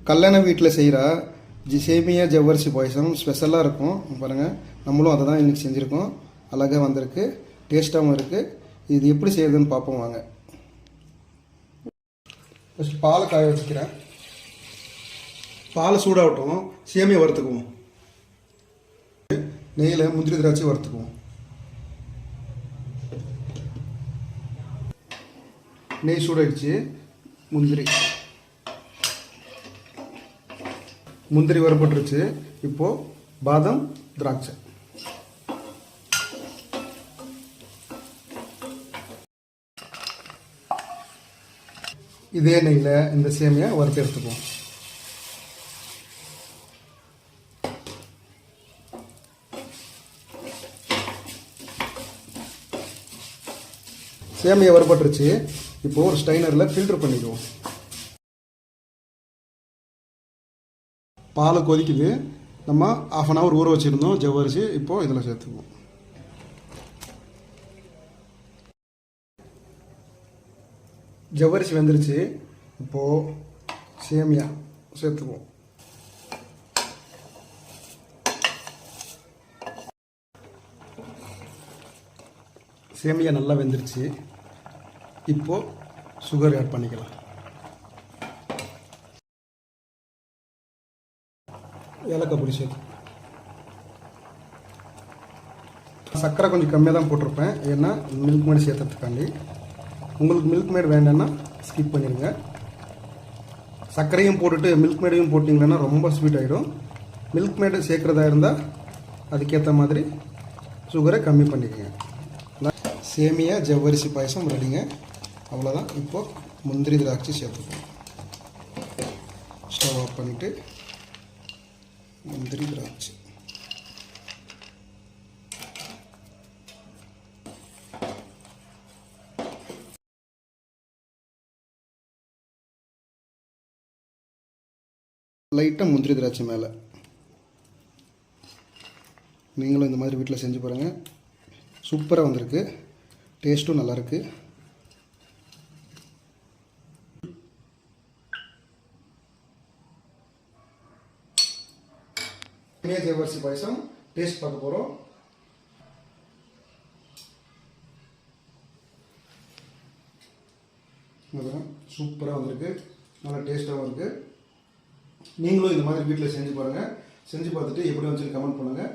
கல்யாண வீட்டில் செய்கிற சேமியா ஜவ்வரிசி பாயசம் ஸ்பெஷலாக இருக்கும் பாருங்கள். நம்மளும் அதை தான் இன்றைக்கி செஞ்சுருக்கோம். அழகாக வந்திருக்கு, டேஸ்ட்டாகவும் இருக்குது. இது எப்படி செய்யுதுன்னு பார்ப்போம் வாங்க. ஃபஸ்ட் பாலை காய வச்சுக்கிறேன். பால் சூடாகட்டும், சேமியா வறுத்துக்குவோம். நெய்யில் முந்திரி திராட்சை வறுத்துக்குவோம். நெய் சூடாகிடுச்சு. முந்திரி வரப்பட்டுருச்சு. இப்போது பாதாம் திராட்சை இதே நெய்யில் இந்த சேமியா வறுத்து எடுத்துக்குவோம். சேமியா வரப்பட்டுருச்சு. இப்போது ஒரு ஸ்டைனரில் ஃபில்டர் பண்ணிக்குவோம். பால் கொதிக்குது. நம்ம 1/2 hour ஊற வச்சுருந்தோம் ஜவ்வரிசி. இப்போது இதில் சேர்த்துக்குவோம். ஜவ்வரிசி வெந்துருச்சு. இப்போது சேமியா சேர்த்துக்குவோம். சேமியா நல்லா வெந்துருச்சு. இப்போது சுகர் ஆட் பண்ணிக்கலாம். ஏலக்காய் பொடி சேர்த்து. சர்க்கரை கொஞ்சம் கம்மியாக தான் போட்டிருப்பேன், ஏன்னா மில்க் மேடு சேர்த்துறதுக்காண்டி. உங்களுக்கு மில்க் மேடு வேண்டாம்னா ஸ்கிப் பண்ணிடுங்க. சர்க்கரையும் போட்டுட்டு மில்க் மேடையும் போட்டிங்கன்னா ரொம்ப ஸ்வீட் ஆகிடும். மில்க் மேடு சேர்க்குறதா இருந்தால் அதுக்கேற்ற மாதிரி சுகரை கம்மி பண்ணிக்கோங்க. சேமியா ஜவ்வரிசி பாயசம் ரெடிங்க. அவ்வளோதான். இப்போது முந்திரி திராட்சை சேர்த்துக்கோங்க. ஸ்டவ் ஆஃப் பண்ணிவிட்டு முந்திரி திராட்சை லைட்டாக முந்திரி திராட்சை மேலே. நீங்களும் இந்த மாதிரி வீட்டில் செஞ்சு பாருங்கள். சூப்பராக வந்திருக்கு. டேஸ்ட்டும் நல்லாயிருக்கு. சேமியா ஜவ்வரிசி பாயசம் டேஸ்ட் பார்க்க போகிறோம். சூப்பராக வந்திருக்கு, நல்லா டேஸ்ட்டாகவும் இருக்குது. நீங்களும் இந்த மாதிரி வீட்டில் செஞ்சு பாருங்கள். செஞ்சு பார்த்துட்டு எப்படி வந்துச்சுன்னு கமெண்ட் பண்ணுங்கள்.